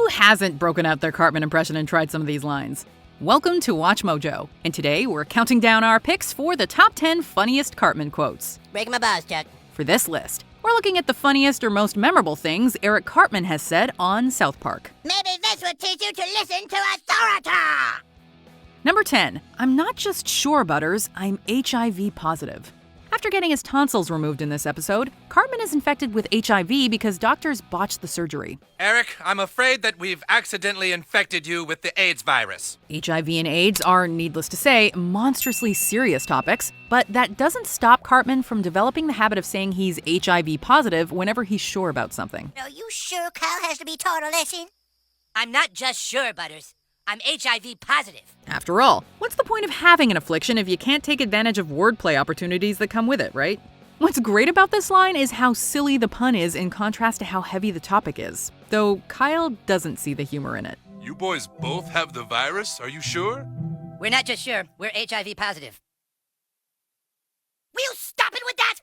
Who hasn't broken out their Cartman impression and tried some of these lines? Welcome to WatchMojo, and today we're counting down our picks for the top 10 funniest Cartman quotes. Break my balls, Chuck. For this list, we're looking at the funniest or most memorable things Eric Cartman has said on South Park. Maybe this will teach you to listen to authoritah. Number 10. I'm not just sure, Butters, I'm HIV positive. After getting his tonsils removed in this episode, Cartman is infected with HIV because doctors botched the surgery. Eric, I'm afraid that we've accidentally infected you with the AIDS virus. HIV and AIDS are, needless to say, monstrously serious topics, but that doesn't stop Cartman from developing the habit of saying he's HIV positive whenever he's sure about something. Are you sure Kyle has to be taught a lesson? I'm not just sure, Butters. I'm HIV positive. After all, what's the point of having an affliction if you can't take advantage of wordplay opportunities that come with it, right? What's great about this line is how silly the pun is in contrast to how heavy the topic is, though Kyle doesn't see the humor in it. You boys both have the virus, are you sure? We're not just sure, we're HIV positive. Will you stop it with that?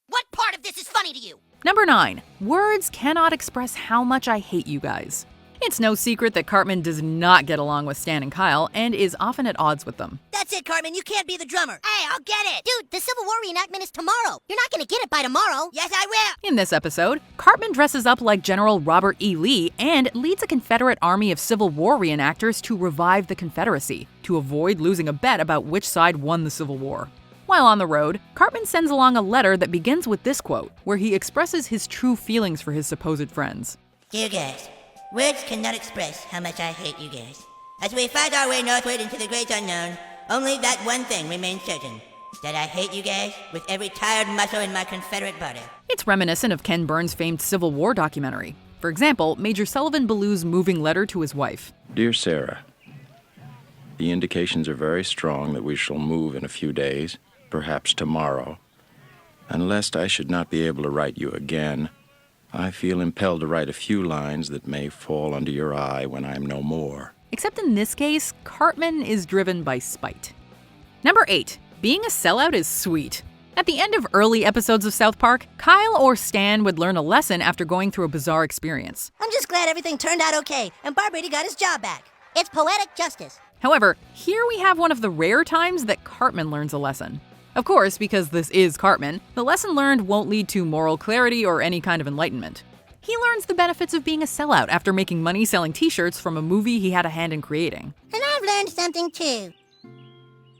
What part of this is funny to you? Number 9. Words cannot express how much I hate you guys. It's no secret that Cartman does not get along with Stan and Kyle and is often at odds with them. That's it, Cartman. You can't be the drummer. Hey, I'll get it. Dude, the Civil War reenactment is tomorrow. You're not gonna get it by tomorrow. Yes, I will. In this episode, Cartman dresses up like General Robert E. Lee and leads a Confederate army of Civil War reenactors to revive the Confederacy, to avoid losing a bet about which side won the Civil War. While on the road, Cartman sends along a letter that begins with this quote, where he expresses his true feelings for his supposed friends. Dear guys, words cannot express how much I hate you guys. As we fight our way northward into the great unknown, only that one thing remains certain, that I hate you guys with every tired muscle in my Confederate body. It's reminiscent of Ken Burns' famed Civil War documentary. For example, Major Sullivan Ballew's moving letter to his wife. Dear Sarah, the indications are very strong that we shall move in a few days, perhaps tomorrow. And lest I should not be able to write you again, I feel impelled to write a few lines that may fall under your eye when I'm no more. Except in this case, Cartman is driven by spite. Number 8. Being a sellout is sweet. At the end of early episodes of South Park, Kyle or Stan would learn a lesson after going through a bizarre experience. I'm just glad everything turned out okay, and Barbrady got his job back. It's poetic justice. However, here we have one of the rare times that Cartman learns a lesson. Of course, because this is Cartman, the lesson learned won't lead to moral clarity or any kind of enlightenment. He learns the benefits of being a sellout after making money selling t-shirts from a movie he had a hand in creating. And I've learned something too.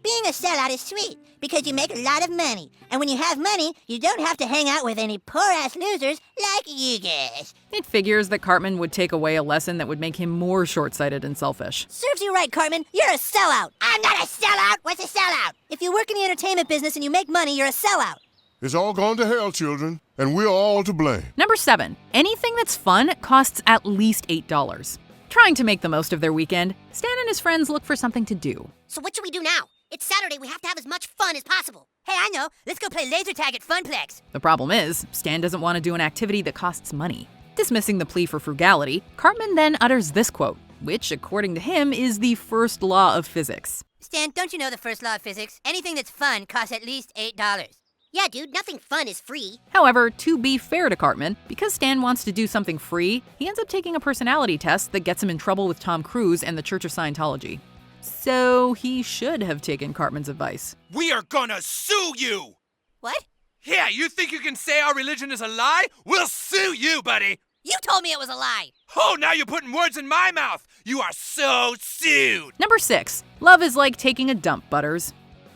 Being a sellout is sweet because you make a lot of money. And when you have money, you don't have to hang out with any poor-ass losers like you guys. It figures that Cartman would take away a lesson that would make him more short-sighted and selfish. Serves you right, Cartman. You're a sellout. I'm not a sellout. What's a sellout? If you work in the entertainment business and you make money, you're a sellout. It's all gone to hell, children, and we're all to blame. Number 7. Anything that's fun costs at least $8. Trying to make the most of their weekend, Stan and his friends look for something to do. So what should we do now? It's Saturday. We have to have as much fun as possible. Hey, I know. Let's go play laser tag at Funplex. The problem is, Stan doesn't want to do an activity that costs money. Dismissing the plea for frugality, Cartman then utters this quote, which, according to him, is the first law of physics. Stan, don't you know the first law of physics? Anything that's fun costs at least $8. Yeah, dude, nothing fun is free. However, to be fair to Cartman, because Stan wants to do something free, he ends up taking a personality test that gets him in trouble with Tom Cruise and the Church of Scientology. So he should have taken Cartman's advice. We are gonna sue you! What? Yeah, you think you can say our religion is a lie? We'll sue you, buddy! You told me it was a lie. Oh, now you're putting words in my mouth! You are so sued! Number 6. Love is like taking a dump, Butters.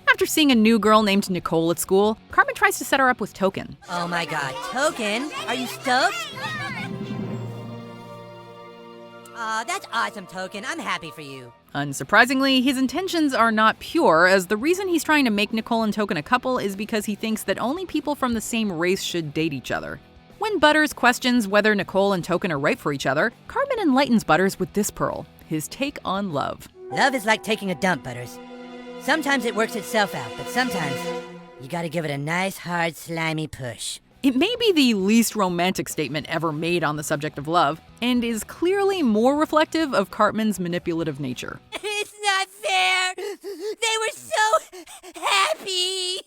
After seeing a new girl named Nicole at school, Cartman tries to set her up with Token. Oh my god, Token? Are you stoked? Aw, that's awesome, Token. I'm happy for you. Unsurprisingly, his intentions are not pure, as the reason he's trying to make Nicole and Token a couple is because he thinks that only people from the same race should date each other. When Butters questions whether Nicole and Token are right for each other, Cartman enlightens Butters with this pearl, his take on love. Love is like taking a dump, Butters. Sometimes it works itself out, but sometimes you gotta give it a nice, hard, slimy push. It may be the least romantic statement ever made on the subject of love, and is clearly more reflective of Cartman's manipulative nature. It's not fair. They were so happy.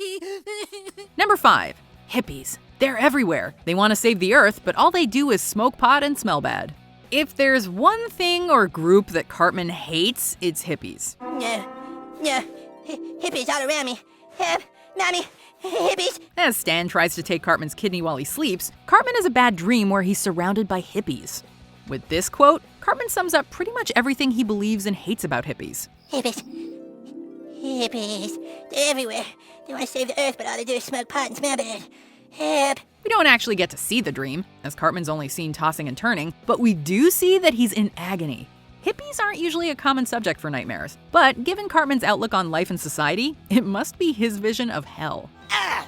Number 5. Hippies. They're everywhere. They want to save the earth, but all they do is smoke pot and smell bad. If there's one thing or group that Cartman hates, it's hippies. No, hippies all around me. Help, mommy, hippies. As Stan tries to take Cartman's kidney while he sleeps, Cartman has a bad dream where he's surrounded by hippies. With this quote, Cartman sums up pretty much everything he believes and hates about hippies. Hippies, they're everywhere. They want to save the earth, but all they do is smoke pot and smell bad. Help. We don't actually get to see the dream, as Cartman's only seen tossing and turning, but we do see that he's in agony. Hippies aren't usually a common subject for nightmares, but given Cartman's outlook on life and society, it must be his vision of hell. I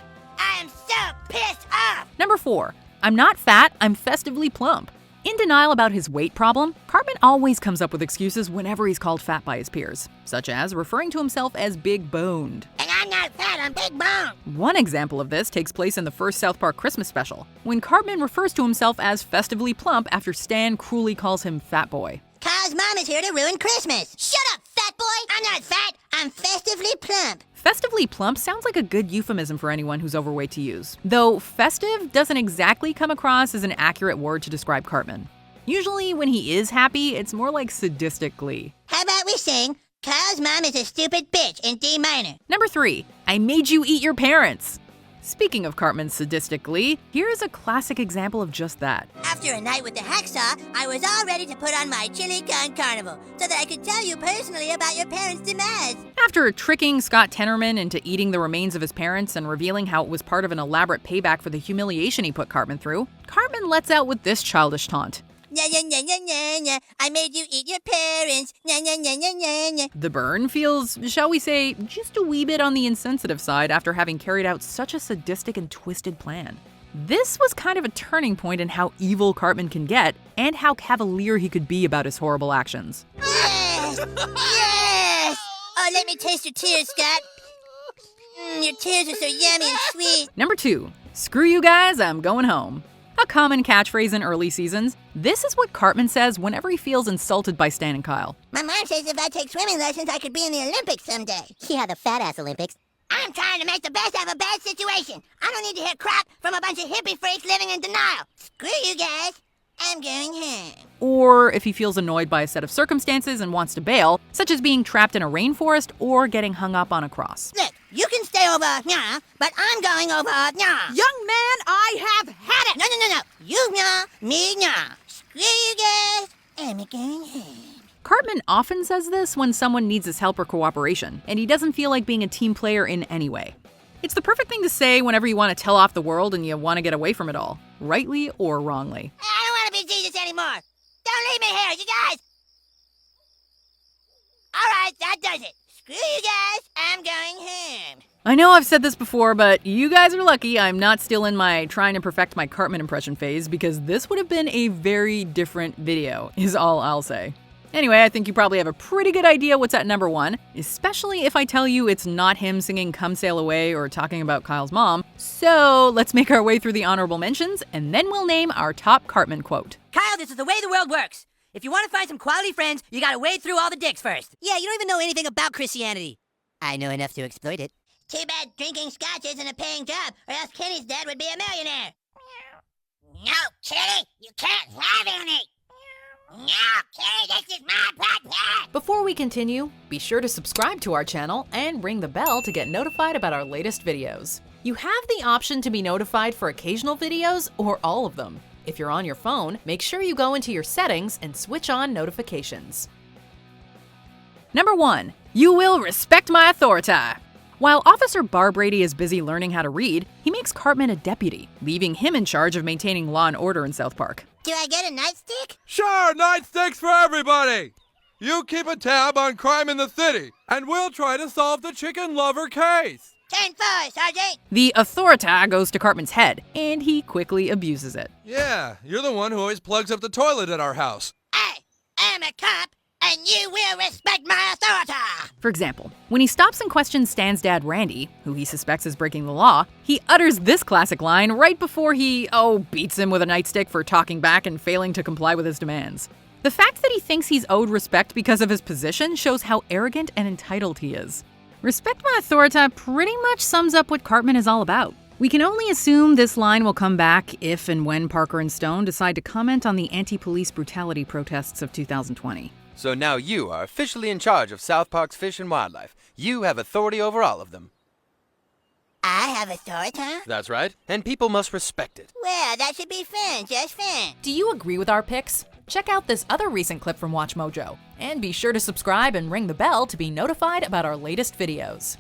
am so pissed off! Number 4. I'm not fat, I'm festively plump. In denial about his weight problem, Cartman always comes up with excuses whenever he's called fat by his peers, such as referring to himself as big-boned. And I'm not fat, I'm big boned. One example of this takes place in the first South Park Christmas special, when Cartman refers to himself as festively plump after Stan cruelly calls him fat boy. Kyle's mom is here to ruin Christmas. Shut up, fat boy! I'm not fat, I'm festively plump. Festively plump sounds like a good euphemism for anyone who's overweight to use, though festive doesn't exactly come across as an accurate word to describe Cartman. Usually when he is happy, it's more like sadistic glee. How about we sing Kyle's mom is a stupid bitch in D minor? Number 3. I made you eat your parents. Speaking of Cartman's sadistic glee, here's a classic example of just that. After a night with the hacksaw, I was all ready to put on my chili con carnival so that I could tell you personally about your parents' demise. After tricking Scott Tenorman into eating the remains of his parents and revealing how it was part of an elaborate payback for the humiliation he put Cartman through, Cartman lets out with this childish taunt. Nya, nya, nya, nya, nya, nya. I made you eat your parents. Nya, nya, nya, nya, nya, nya. The burn feels, shall we say, just a wee bit on the insensitive side after having carried out such a sadistic and twisted plan. This was kind of a turning point in how evil Cartman can get and how cavalier he could be about his horrible actions. Yes! Yes! Oh, let me taste your tears, Scott. Your tears are so yummy and sweet. Number 2. Screw you guys, I'm going home. A common catchphrase in early seasons, this is what Cartman says whenever he feels insulted by Stan and Kyle. My mom says if I take swimming lessons, I could be in the Olympics someday. Yeah, the fat-ass Olympics. I'm trying to make the best of a bad situation. I don't need to hear crap from a bunch of hippie freaks living in denial. Screw you guys. I'm going home. Or if he feels annoyed by a set of circumstances and wants to bail, such as being trapped in a rainforest or getting hung up on a cross. Look, you can stay over here, but I'm going over here. Young man, I have had it! No. You here, me here. Screw you guys. I'm going home. Cartman often says this when someone needs his help or cooperation, and he doesn't feel like being a team player in any way. It's the perfect thing to say whenever you want to tell off the world and you want to get away from it all, rightly or wrongly. I don't want to be Jesus anymore. Don't leave me here, you guys. All right, that does it. Screw you guys. I'm going home. I know I've said this before, but you guys are lucky I'm not still in my trying to perfect my Cartman impression phase, because this would have been a very different video, is all I'll say. Anyway, I think you probably have a pretty good idea what's at number 1, especially if I tell you it's not him singing Come Sail Away or talking about Kyle's mom. So let's make our way through the honorable mentions, and then we'll name our top Cartman quote. Kyle, this is the way the world works. If you want to find some quality friends, you gotta wade through all the dicks first. Yeah, you don't even know anything about Christianity. I know enough to exploit it. Too bad drinking scotch isn't a paying job, or else Kenny's dad would be a millionaire. No, Kenny, you can't have any. No, Kenny, this is my podcast. Before we continue, be sure to subscribe to our channel and ring the bell to get notified about our latest videos. You have the option to be notified for occasional videos or all of them. If you're on your phone, make sure you go into your settings and switch on notifications. Number 1. You will respect my authoritah. While Officer Barbrady is busy learning how to read, he makes Cartman a deputy, leaving him in charge of maintaining law and order in South Park. Do I get a nightstick? Sure, nightsticks for everybody! You keep a tab on crime in the city, and we'll try to solve the chicken lover case. 10-4, Sergeant. The authoritah goes to Cartman's head, and he quickly abuses it. Yeah, you're the one who always plugs up the toilet at our house. I am a cop, and you will respect my authority. For example, when he stops and questions Stan's dad, Randy, who he suspects is breaking the law, he utters this classic line right before he, beats him with a nightstick for talking back and failing to comply with his demands. The fact that he thinks he's owed respect because of his position shows how arrogant and entitled he is. Respect my authoritah pretty much sums up what Cartman is all about. We can only assume this line will come back if and when Parker and Stone decide to comment on the anti-police brutality protests of 2020. So now you are officially in charge of South Park's fish and wildlife. You have authority over all of them. I have authoritah? That's right, and people must respect it. Well, that should be fun, just fun. Do you agree with our picks? Check out this other recent clip from WatchMojo, and be sure to subscribe and ring the bell to be notified about our latest videos.